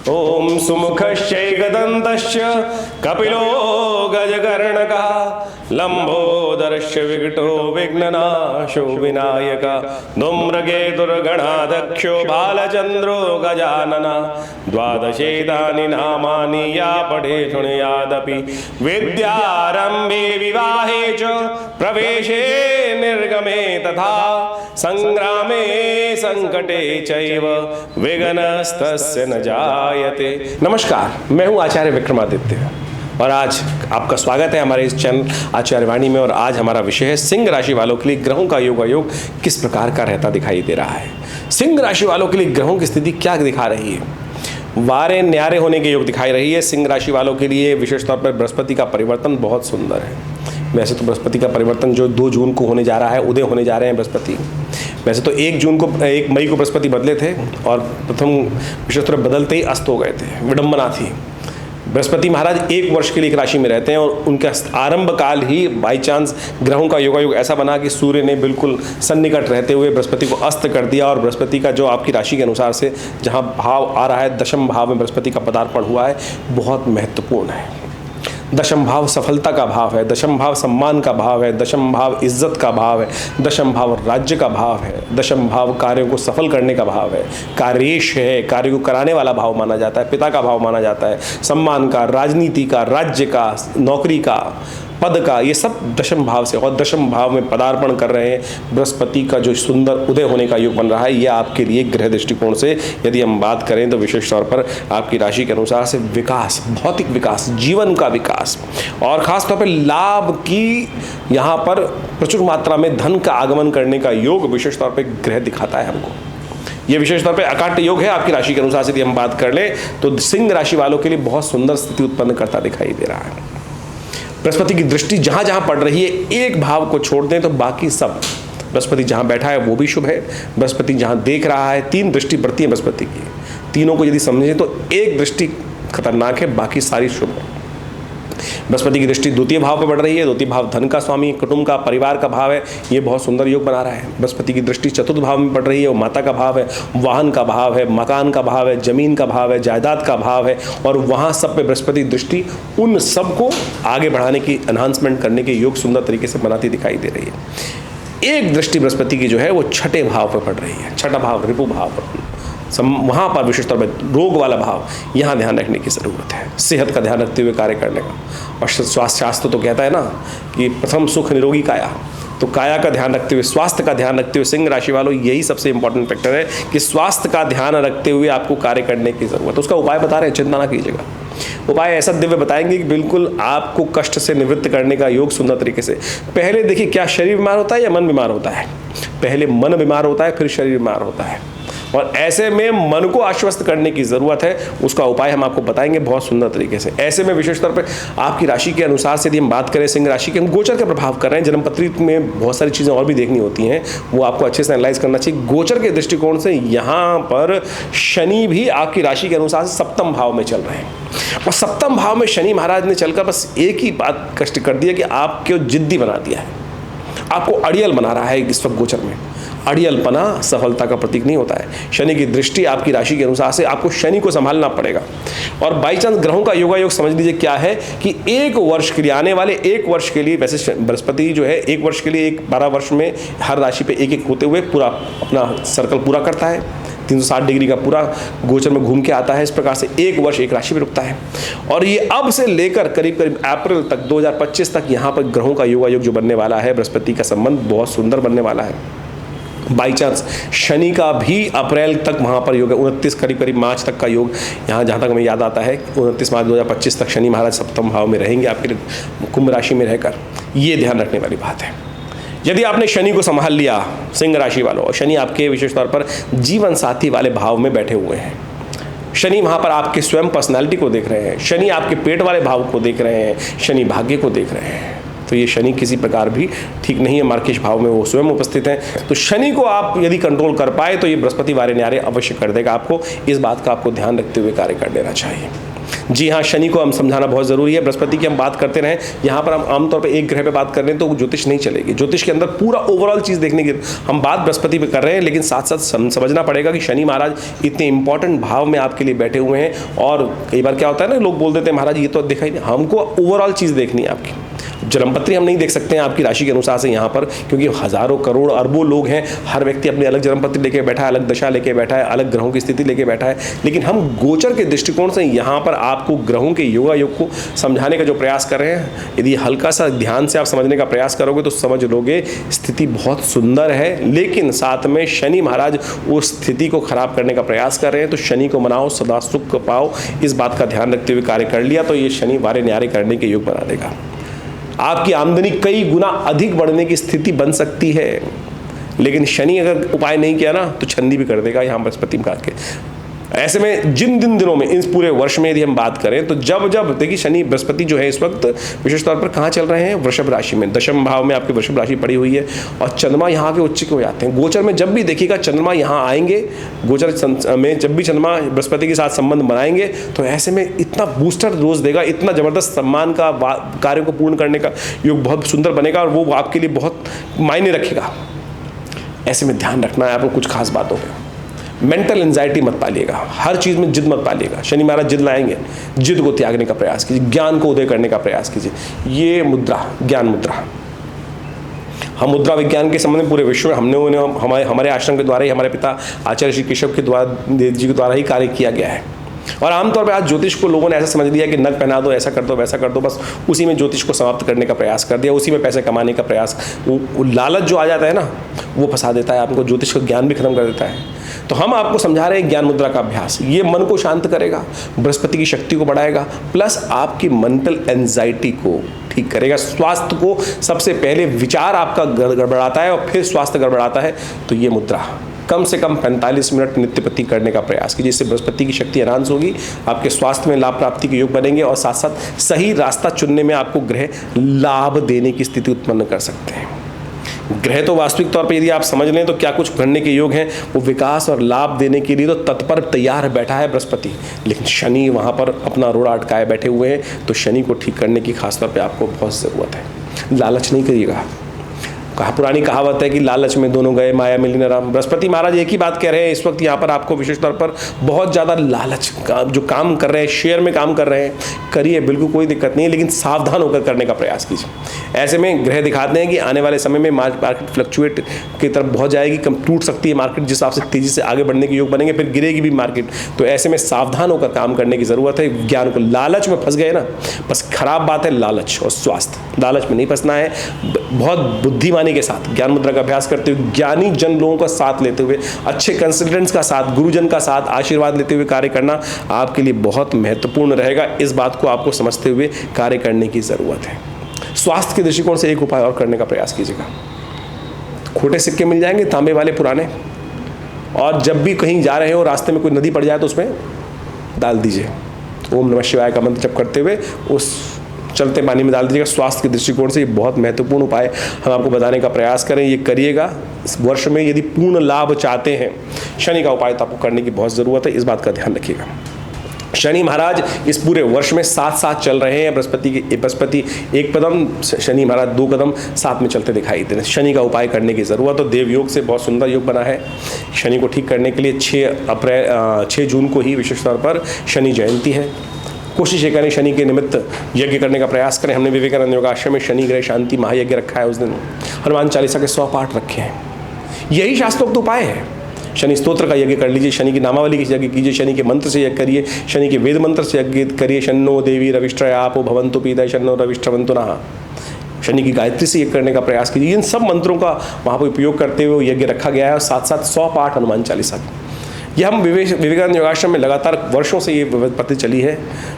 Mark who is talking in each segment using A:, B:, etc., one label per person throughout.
A: ओम सुमुखश्चैकदन्तश्च कपिलो गजकर्णकः लंबोदरश्च विकटो विघ्ननाशो विनायकः धूम्रकेतुर्गणाध्यक्षो बालचन्द्रो गजाननः द्वादशेतानि नामानि या पठे शृणुयादपि विद्यारम्भे विवाहे च प्रवेशे निर्गमे तथा संग्रामे संकटे चैव विघ्नस्तस्य न जायते। नमस्कार, मैं हूं आचार्य विक्रमादित्य और आज आपका स्वागत है हमारे इस चैनल आचार्य वाणी में। और आज हमारा विषय है सिंह राशि वालों के लिए ग्रहों का योग किस प्रकार का रहता दिखाई दे रहा है। सिंह राशि वालों के लिए ग्रहों की स्थिति क्या दिखा रही है? वारे न्यारे होने के योग दिखाई रही है। सिंह राशि वालों के लिए विशेष तौर पर बृहस्पति का परिवर्तन बहुत सुंदर है। वैसे तो बृहस्पति का परिवर्तन जो 2 जून को होने जा रहा है, उदय होने जा रहे हैं बृहस्पति। वैसे तो 1 मई को बृहस्पति बदले थे और प्रथम विशेष तौर पर बदलते ही अस्त हो गए थे, विडंबना थी। बृहस्पति महाराज 1 वर्ष के लिए एक राशि में रहते हैं और उनका आरंभ काल ही बाई चांस ग्रहों का योग ऐसा बना कि सूर्य ने बिल्कुल सन्निकट रहते हुए बृहस्पति को अस्त कर दिया। और बृहस्पति का जो आपकी राशि के अनुसार से जहां भाव आ रहा है, दशम भाव में बृहस्पति का पदार्पण हुआ है, बहुत महत्वपूर्ण है। दशम भाव सफलता का भाव है, दशम भाव सम्मान का भाव है, दशम भाव इज्जत का भाव है, दशम भाव राज्य का भाव है, दशम भाव कार्यों को सफल करने का भाव है, कार्येश है, कार्य को कराने वाला भाव माना जाता है, पिता का भाव माना जाता है, सम्मान का, राजनीति का, राज्य का, नौकरी का, पद का, ये सब दशम भाव से। और दशम भाव में पदार्पण कर रहे हैं बृहस्पति का जो सुंदर उदय होने का योग बन रहा है, यह आपके लिए ग्रह दृष्टिकोण से यदि हम बात करें तो विशेष तौर पर आपकी राशि के अनुसार से विकास, भौतिक विकास, जीवन का विकास और खास तौर पर लाभ की यहाँ पर प्रचुर मात्रा में धन का आगमन करने का योग विशेष तौर पर ग्रह दिखाता है हमको। ये विशेष तौर पे अकाट्य योग है आपकी राशि के अनुसार से यदि हम बात कर ले तो सिंह राशि वालों के लिए बहुत सुंदर स्थिति उत्पन्न करता दिखाई दे रहा है। बृहस्पति की दृष्टि जहां जहां पड़ रही है, एक भाव को छोड़ दें तो बाकी सब, बृहस्पति जहां बैठा है वो भी शुभ है। बृहस्पति जहां देख रहा है, 3 दृष्टि पड़ती है बृहस्पति की, तीनों को यदि समझें तो एक दृष्टि खतरनाक है, बाकी सारी शुभ है। बृहस्पति की दृष्टि द्वितीय भाव पर बढ़ रही है। द्वितीय भाव धन का स्वामी, कुटुंब का, परिवार का भाव है, ये बहुत सुंदर योग बना रहा है। बृहस्पति की दृष्टि चतुर्थ भाव में पड़ रही है, वो माता का भाव है, वाहन का भाव है, मकान का भाव है, जमीन का भाव है, जायदाद का भाव है। और वहाँ सब पे बृहस्पति दृष्टि उन सबको आगे बढ़ाने की, एनहांसमेंट करने के योग सुंदर तरीके से बनाती दिखाई दे रही है। एक दृष्टि बृहस्पति की जो है वो छठे भाव पर पड़ रही है, छठा भाव रिपु भाव पर, वहाँ पर विशेष तौर पर रोग वाला भाव, यहाँ ध्यान रखने की ज़रूरत है। सेहत का ध्यान रखते हुए कार्य करने का। और स्वास्थ्य शास्त्र तो कहता है ना कि प्रथम सुख निरोगी काया, तो काया का ध्यान रखते हुए, स्वास्थ्य का ध्यान रखते हुए सिंह राशि वालों यही सबसे इंपॉर्टेंट फैक्टर है कि स्वास्थ्य का ध्यान रखते हुए आपको कार्य करने की ज़रूरत है। उसका उपाय बता रहे हैं, चिंता ना कीजिएगा। उपाय ऐसा दिव्य बताएंगे कि बिल्कुल आपको कष्ट से निवृत्त करने का योग सुंदर तरीके से। पहले देखिए, क्या शरीर बीमार होता है या मन बीमार होता है? पहले मन बीमार होता है, फिर शरीर बीमार होता है। और ऐसे में मन को आश्वस्त करने की ज़रूरत है, उसका उपाय हम आपको बताएंगे बहुत सुंदर तरीके से। ऐसे में विशेष तौर पर आपकी राशि के अनुसार से यदि हम बात करें, सिंह राशि के हम गोचर का प्रभाव कर रहे हैं। जन्मपत्री में बहुत सारी चीज़ें और भी देखनी होती हैं, वो आपको अच्छे से एनालाइज करना चाहिए। गोचर के दृष्टिकोण से यहाँ पर शनि भी आपकी राशि के अनुसार से सप्तम भाव में चल रहे हैं। और सप्तम भाव में शनि महाराज ने चलकर बस एक ही बात कष्ट कर दिया कि आपको जिद्दी बना दिया है, आपको अड़ियल बना रहा है इस वक्त गोचर में। अड़ियलपना सफलता का प्रतीक नहीं होता है। शनि की दृष्टि आपकी राशि के अनुसार से आपको शनि को संभालना पड़ेगा। और बाई चांस ग्रहों का योग समझ लीजिए क्या है कि 1 वर्ष के लिए, आने वाले 1 वर्ष के लिए, वैसे बृहस्पति जो है 1 वर्ष के लिए, 12 वर्ष में हर राशि पे एक होते हुए पूरा अपना सर्कल पूरा करता है, 360 डिग्री का पूरा गोचर में घूम के आता है। इस प्रकार से 1 वर्ष एक राशि में रुकता है। और ये अब से लेकर करीब करीब अप्रैल तक, 2025 तक यहाँ पर ग्रहों का योग जो बनने वाला है, बृहस्पति का संबंध बहुत सुंदर बनने वाला है। बाई चांस शनि का भी अप्रैल तक वहाँ पर योग है, 29 करीब मार्च तक का योग, यहाँ जहाँ तक हमें याद आता है 29 मार्च 2025 तक शनि महाराज सप्तम भाव में रहेंगे आपके कुंभ राशि में रहकर। ये ध्यान रखने वाली बात है। यदि आपने शनि को संभाल लिया सिंह राशि वालों, और शनि आपके विशेष तौर पर जीवन साथी वाले भाव में बैठे हुए हैं, शनि वहाँ पर आपके स्वयं पर्सनैलिटी को देख रहे हैं, शनि आपके पेट वाले भाव को देख रहे हैं, शनि भाग्य को देख रहे हैं, तो ये शनि किसी प्रकार भी ठीक नहीं है। मार्केश भाव में वो स्वयं उपस्थित हैं। तो शनि को आप यदि कंट्रोल कर पाए तो ये बृहस्पति वारे न्यारे अवश्य कर देगा आपको। इस बात का आपको ध्यान रखते हुए कार्य कर लेना चाहिए। जी हाँ, शनि को हम समझाना बहुत ज़रूरी है। बृहस्पति की हम बात करते रहें, यहाँ पर हम आमतौर पे एक ग्रह पे बात कर रहे हैं तो ज्योतिष नहीं चलेगी। ज्योतिष के अंदर पूरा ओवरऑल चीज़ देखने की हम बात बृहस्पति पे कर रहे हैं, लेकिन साथ साथ समझना पड़ेगा कि शनि महाराज इतने इंपॉर्टेंट भाव में आपके लिए बैठे हुए हैं। और कई बार क्या होता है ना, लोग बोल देते हैं महाराज ये तो देखा ही नहीं, हमको ओवरऑल चीज़ देखनी है आपकी। जन्मपत्री हम नहीं देख सकते हैं आपकी राशि के अनुसार से यहाँ पर, क्योंकि हजारों करोड़ अरबों लोग हैं, हर व्यक्ति अपनी अलग जन्मपत्री लेके बैठा है, अलग दशा लेके बैठा है, अलग ग्रहों की स्थिति लेके बैठा है। लेकिन हम गोचर के दृष्टिकोण से यहाँ पर आपको ग्रहों के योगायोग को समझाने का जो प्रयास कर रहे हैं, यदि हल्का सा ध्यान से आप समझने का प्रयास करोगे तो समझ लोगे स्थिति बहुत सुंदर है। लेकिन साथ में शनि महाराज उस स्थिति को खराब करने का प्रयास कर रहे हैं, तो शनि को मनाओ, सदा सुख पाओ, इस बात का ध्यान रखते हुए कार्य कर लिया तो ये शनि वारे न्यारे करने के योग बना देगा। आपकी आमदनी कई गुना अधिक बढ़ने की स्थिति बन सकती है। लेकिन शनि अगर उपाय नहीं किया ना तो छंदी भी कर देगा यहाँ बृहस्पति में के। ऐसे में जिन दिनों में, इस पूरे वर्ष में यदि हम बात करें तो जब देखिए शनि बृहस्पति जो है इस वक्त विशेष तौर पर कहाँ चल रहे हैं, वृषभ राशि में, दशम भाव में आपकी वृषभ राशि पड़ी हुई है और चंद्रमा यहाँ के उच्च हो जाते हैं। गोचर में जब भी देखिएगा चंद्रमा यहाँ आएंगे, गोचर में जब भी चंद्रमा बृहस्पति के साथ संबंध बनाएंगे तो ऐसे में इतना बूस्टर डोज देगा, इतना जबरदस्त सम्मान का कार्य को पूर्ण करने का योग बहुत सुंदर बनेगा और वो आपके लिए बहुत मायने रखेगा। ऐसे में ध्यान रखना है आपको कुछ खास बातों पर। मेंटल एंजाइटी मत पालिएगा, हर चीज़ में जिद मत पालिएगा। शनि महाराज जिद लाएंगे, जिद को त्यागने का प्रयास कीजिए, ज्ञान को उदय करने का प्रयास कीजिए। ये मुद्रा, ज्ञान मुद्रा, हम मुद्रा विज्ञान के संबंध में पूरे विश्व में हमारे आश्रम के द्वारा ही, हमारे पिता आचार्य श्री केशव के द्वारा जी के द्वारा ही कार्य किया गया है। और आमतौर पर आज ज्योतिष को लोगों ने ऐसा समझ लिया कि नग पहना दो, ऐसा कर दो, वैसा कर दो, बस उसी में ज्योतिष को समाप्त करने का प्रयास कर दिया, उसी में पैसे कमाने का प्रयास। वो लालच जो आ जाता है ना, वो फंसा देता है आपको, ज्योतिष का ज्ञान भी खत्म कर देता है। तो हम आपको समझा रहे हैं ज्ञान मुद्रा का अभ्यास, ये मन को शांत करेगा, बृहस्पति की शक्ति को बढ़ाएगा, प्लस आपकी मेंटल एंजाइटी को ठीक करेगा। स्वास्थ्य को सबसे पहले विचार आपका गड़बड़ाता है और फिर स्वास्थ्य गड़बड़ाता है। तो ये मुद्रा कम से कम 45 मिनट नित्य प्रति करने का प्रयास कीजिए, जिससे बृहस्पति की शक्ति एनहांस होगी, आपके स्वास्थ्य में लाभ प्राप्ति के योग बनेंगे और साथ साथ सही रास्ता चुनने में आपको ग्रह लाभ देने की स्थिति उत्पन्न कर सकते हैं। ग्रह तो वास्तविक तौर पर यदि आप समझ लें तो क्या कुछ करने के योग हैं, वो विकास और लाभ देने के लिए तो तत्पर तैयार बैठा है बृहस्पति, लेकिन शनि वहाँ पर अपना रोड़ा अटकाए बैठे हुए हैं। तो शनि को ठीक करने की खासतौर पर आपको बहुत ज़रूरत है। लालच नहीं करिएगा। पुरानी कहावत है कि लालच में दोनों गए, माया मिली न राम। बृहस्पति महाराज एक ही बात कह रहे हैं इस वक्त यहाँ पर आपको, विशेष तौर पर बहुत ज़्यादा लालच का जो काम कर रहे हैं, शेयर में काम कर रहे हैं, करिए, बिल्कुल कोई दिक्कत नहीं है, लेकिन सावधान होकर करने का प्रयास कीजिए। ऐसे में ग्रह दिखाते हैं कि आने वाले समय में मार्केट फ्लक्चुएट की तरफ बहुत जाएगी, कम टूट सकती है मार्केट, जिस हिसाब से तेज़ी से आगे बढ़ने के योग बनेंगे, फिर गिरेगी भी मार्केट। तो ऐसे में सावधान होकर काम करने की ज़रूरत है। ज्ञान को, लालच में फंस गए ना, बस खराब बात है लालच और स्वास्थ्य। लालच में नहीं फंसना है, बहुत बुद्धिमानी के साथ ज्ञान मुद्रा का अभ्यास करते हुए, ज्ञानी जन लोगों का साथ लेते हुए, अच्छे कंसल्टेंट्स का साथ, गुरुजन का साथ, आशीर्वाद लेते हुए कार्य करना आपके लिए बहुत महत्वपूर्ण रहेगा। इस बात को आपको समझते हुए कार्य करने की ज़रूरत है। स्वास्थ्य के दृष्टिकोण से एक उपाय और करने का प्रयास कीजिएगा। खोटे सिक्के मिल जाएंगे तांबे वाले पुराने, और जब भी कहीं जा रहे हो रास्ते में कोई नदी पड़ जाए तो उसमें डाल दीजिए। ओम नमः शिवाय का मंत्र जप करते हुए उस चलते पानी में डाल दीजिएगा। स्वास्थ्य के दृष्टिकोण से ये बहुत महत्वपूर्ण उपाय हम आपको बताने का प्रयास करें, ये करिएगा। इस वर्ष में यदि पूर्ण लाभ चाहते हैं, शनि का उपाय तो आपको करने की बहुत ज़रूरत है, इस बात का ध्यान रखिएगा। शनि महाराज इस पूरे वर्ष में साथ साथ चल रहे हैं। बृहस्पति एक कदम, शनि महाराज 2 कदम साथ में चलते दिखाई दे रहे हैं। शनि का उपाय करने की ज़रूरत है। देव योग से बहुत सुंदर योग बना है। शनि को ठीक करने के लिए 6 जून को ही विशेष तौर पर शनि जयंती है। कोशिश ये करें शनि के निमित्त यज्ञ करने का प्रयास करें। हमने विवेकानंद योगाश्रम में शनि ग्रह शांति महायज्ञ रखा है। उस दिन हनुमान चालीसा के 100 पाठ रखे हैं। यही शास्त्रोक्त उपाय है। शनि स्तोत्र का यज्ञ कर लीजिए, शनि की नामावली की यज्ञ कीजिए, शनि के मंत्र से यज्ञ करिए, शनि के वेद मंत्र से यज्ञ करिए। शन्नो देवी रविष्ट्र आपो भवन्तु पीतय शन्नो रविष्ट्रवन्तु नः। शनि की गायत्री से यज्ञ करने का प्रयास कीजिए। इन सब मंत्रों का वहाँ पर उपयोग करते हुए यज्ञ रखा गया है और साथ साथ 100 पाठ हनुमान चालीसा। ये हम विवेकानंद योगाश्रम में लगातार वर्षों से ये पद्धति चली है।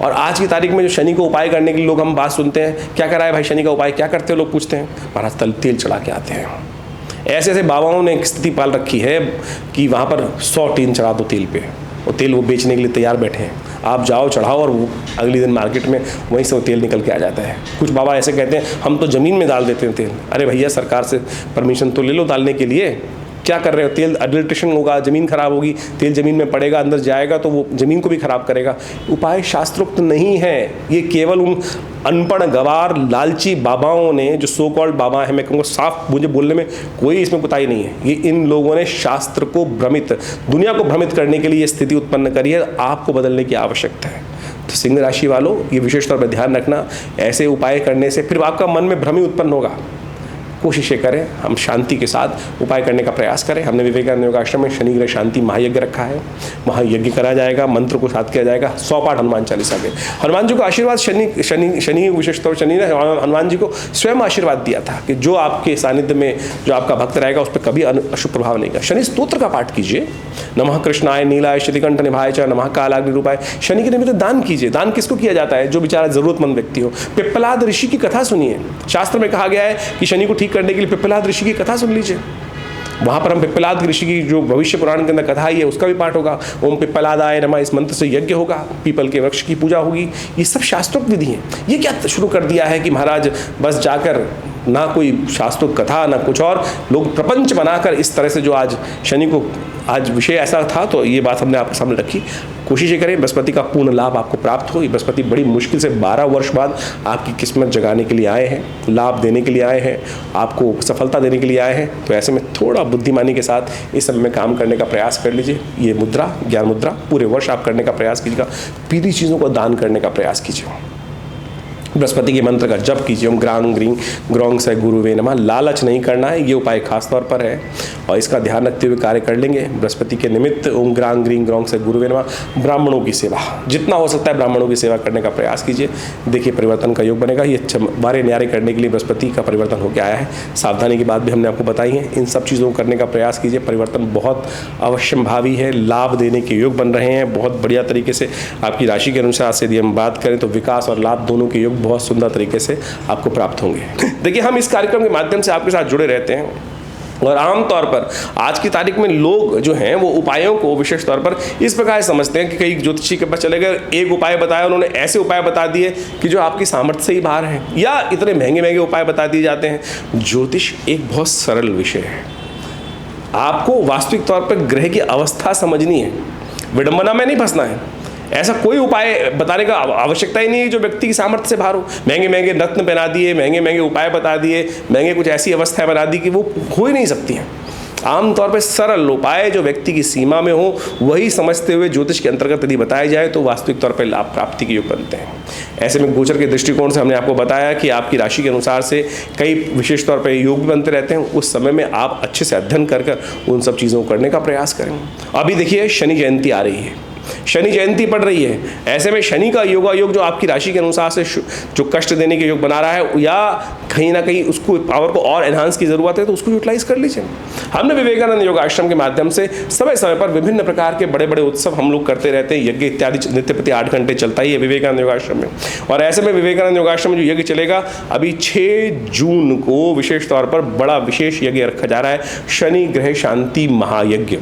A: और आज की तारीख में जो शनि को उपाय करने के लिए लोग हम बात सुनते हैं, क्या करा है भाई शनि का उपाय, क्या करते हो, लोग पूछते हैं। महाराज तेल चढ़ा के आते हैं। ऐसे ऐसे बाबाओं ने एक स्थिति पाल रखी है कि वहाँ पर 100 टीन चढ़ा दो तेल पे, और तेल वो बेचने के लिए तैयार बैठे हैं। आप जाओ चढ़ाओ और वो अगले दिन मार्केट में वहीं से वो तेल निकल के आ जाता है। कुछ बाबा ऐसे कहते हैं हम तो ज़मीन में डाल देते हैं तेल। अरे भैया सरकार से परमिशन तो ले लो डालने के लिए। क्या कर रहे हो? तेल अडल्ट्रेशन होगा, ज़मीन खराब होगी, तेल ज़मीन में पड़ेगा, अंदर जाएगा तो वो ज़मीन को भी खराब करेगा। उपाय शास्त्रोक्त नहीं है, ये केवल उन अनपढ़ गवार लालची बाबाओं ने, जो सो कॉल्ड बाबा हैं, मैं कहूँगा साफ, मुझे बोलने में कोई इसमें कुताही नहीं है, ये इन लोगों ने शास्त्र को भ्रमित, दुनिया को भ्रमित करने के लिए ये स्थिति उत्पन्न करी है। आपको बदलने की आवश्यकता है। तो सिंह राशि वालों, ये विशेष तौर पर ध्यान रखना, ऐसे उपाय करने से फिर आपका मन में भ्रम ही उत्पन्न होगा। कोशिशें करें, हम शांति के साथ उपाय करने का प्रयास करें। हमने विवेकानंद योगाश्रम में शनि ग्रह शांति महायज्ञ रखा है, वहाँ यज्ञ करा जाएगा, मंत्र को साथ किया जाएगा, 100 पाठ हनुमान चालीसा के। हनुमान जी को आशीर्वाद शनि विशेष तौर शनि ने हनुमान जी को स्वयं आशीर्वाद दिया था कि जो आपके सानिध्य में जो आपका भक्त रहेगा उस पर कभी अशुभ प्रभाव नहीं का। शनि स्तोत्र का पाठ कीजिए, नमः कृष्णाय नीलाय श्रीकंठ निभाय च नमः कालाग्नि रूपाय। शनि के निमित्त दान कीजिए। दान किसको किया जाता है? जो बेचारा जरूरतमंद व्यक्ति हो। पिप्पलाद ऋषि की कथा सुनिए, शास्त्र में कहा गया है कि शनि को ठीक करने के लिए पिप्पलाद ऋषि की कथा सुन लीजिए। वहाँ पर हम पिप्पलाद ऋषि की जो भविष्य पुराण के अंदर कथा आई है उसका भी पाठ होगा। ओम पिप्पलादाय नमः, इस मंत्र से यज्ञ होगा, पीपल के वृक्ष की पूजा होगी। ये सब शास्त्रोक्त विधि है। ये क्या शुरू कर दिया है कि महाराज बस जाकर ना कोई शास्त्रोक्त कथा ना कुछ और, लोग प्रपंच बनाकर इस तरह से, जो आज शनि को आज विषय ऐसा था तो ये बात हमने आपके सामने रखी। कोशिशें करें बृहस्पति का पूर्ण लाभ आपको प्राप्त हो। ये बृहस्पति बड़ी मुश्किल से 12 वर्ष बाद आपकी किस्मत जगाने के लिए आए हैं, लाभ देने के लिए आए हैं, आपको सफलता देने के लिए आए हैं। तो ऐसे में थोड़ा बुद्धिमानी के साथ इस समय में काम करने का प्रयास कर लीजिए। ये मुद्रा, ज्ञान मुद्रा पूरे वर्ष आप करने का प्रयास कीजिएगा। पीली चीज़ों को दान करने का प्रयास कीजिए। बृहस्पति के मंत्र का जप कीजिए, ओम ग्रांग ग्रीं ग्रौंग से गुरुवे नमः। लालच नहीं करना है, ये उपाय खास तौर पर है और इसका ध्यान रखते हुए कार्य कर लेंगे। बृहस्पति के निमित्त ओम ग्रांग ग्रीं ग्रौंग से गुरुवे नमः। ब्राह्मणों की सेवा, जितना हो सकता है ब्राह्मणों की सेवा करने का प्रयास कीजिए। देखिए परिवर्तन का योग बनेगा। ये बारे न्यारे करने के लिए बृहस्पति का परिवर्तन होकर आया है। सावधानी की बात भी हमने आपको बताई है। इन सब चीज़ों को करने का प्रयास कीजिए। परिवर्तन बहुत अवश्यंभावी है, लाभ देने के योग बन रहे हैं बहुत बढ़िया तरीके से। आपकी राशि के अनुसार से यदि हम बात करें तो विकास और लाभ दोनों के योग बहुत सुंदर तरीके से आपको प्राप्त होंगे। देखिए हम इस कार्यक्रम के माध्यम से आपके साथ जुड़े रहते हैं और आमतौर पर आज की तारीख में लोग जो हैं वो उपायों को विशेष तौर पर इस प्रकार समझते हैं कि कई ज्योतिषी के पास चले गए, एक उपाय बताया, उन्होंने ऐसे उपाय बता दिए कि जो आपकी सामर्थ्य से ही बाहर हैं, या इतने महंगे महंगे उपाय बता दिए जाते हैं। ज्योतिष एक बहुत सरल विषय है। आपको वास्तविक तौर पर ग्रह की अवस्था समझनी है, विडंबना में नहीं फंसना है। ऐसा कोई उपाय बताने का आवश्यकता ही नहीं है जो व्यक्ति की सामर्थ्य से बाहर हो। महंगे महंगे रत्न पहना दिए, महंगे महंगे उपाय बता दिए, महंगे कुछ ऐसी अवस्थाएं बना दी कि वो हो ही नहीं सकती हैं। आमतौर पर सरल उपाय जो व्यक्ति की सीमा में हो वही समझते हुए ज्योतिष के अंतर्गत यदि बताया जाए तो वास्तविक तौर पर लाभ प्राप्ति के योग बनते हैं। ऐसे में गोचर के दृष्टिकोण से हमने आपको बताया कि आपकी राशि के अनुसार से कई विशेष तौर पर योग भी बनते रहते हैं। उस समय में आप अच्छे से अध्ययन कर उन सब चीज़ों को करने का प्रयास करें। अभी देखिए शनि जयंती आ रही है, शनि जयंती पड़ रही है। ऐसे में शनि का योगा योग जो आपकी राशि के अनुसार से जो कष्ट देने के योग बना रहा है, या कहीं ना कहीं उसको पावर को और एनहांस की जरूरत है तो उसको यूटिलाइज कर लीजिए। हमने विवेकानंद योग आश्रम के माध्यम से समय समय पर विभिन्न प्रकार के बड़े बड़े उत्सव हम लोग करते रहते हैं। यज्ञ इत्यादि नित्य प्रति 8 घंटे चलता ही है विवेकानंद योग आश्रम में। और ऐसे में विवेकानंद योग आश्रम में जो यज्ञ चलेगा, अभी 6 जून को विशेष तौर पर बड़ा विशेष यज्ञ रखा जा रहा है, शनि ग्रह शांति महायज्ञ।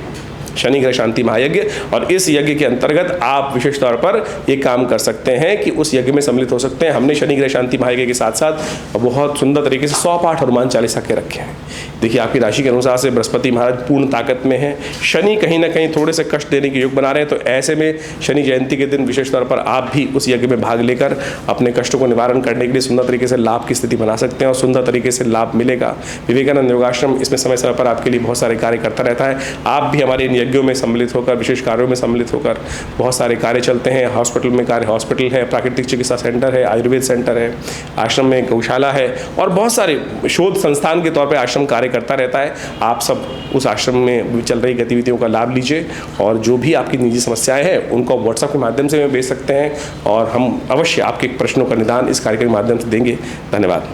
A: शनि ग्रह शांति महायज्ञ। और इस यज्ञ के अंतर्गत आप विशेष तौर पर एक काम कर सकते हैं कि उस यज्ञ में सम्मिलित हो सकते हैं। हमने शनि ग्रह शांति महायज्ञ के साथ साथ बहुत सुंदर तरीके से 100 पाठ हनुमान चालीसा के रखे हैं। देखिए आपकी राशि के अनुसार से बृहस्पति महाराज पूर्ण ताकत में है, शनि कहीं ना कहीं थोड़े से कष्ट देने के योग बना रहे हैं। तो ऐसे में शनि जयंती के दिन विशेष तौर पर आप भी उस यज्ञ में भाग लेकर अपने कष्टों को निवारण करने के लिए सुंदर तरीके से लाभ की स्थिति बना सकते हैं और सुंदर तरीके से लाभ मिलेगा। विवेकानंद योगाश्रम इसमें समय समय पर आपके लिए बहुत सारे कार्य करता रहता है। आप भी हमारे इन यज्ञों में सम्मिलित होकर, विशेष कार्यों में सम्मिलित होकर बहुत सारे कार्य चलते हैं। हॉस्पिटल में कार्य, हॉस्पिटल है, प्राकृतिक चिकित्सा सेंटर है, आयुर्वेद सेंटर है, आश्रम में गौशाला है और बहुत सारे शोध संस्थान के तौर पर आश्रम कार्य करता रहता है। आप सब उस आश्रम में चल रही गतिविधियों का लाभ लीजिए और जो भी आपकी निजी समस्याएं हैं उनको व्हाट्सएप के माध्यम से भेज सकते हैं और हम अवश्य आपके प्रश्नों का निदान इस कार्यक्रम के माध्यम से देंगे। धन्यवाद।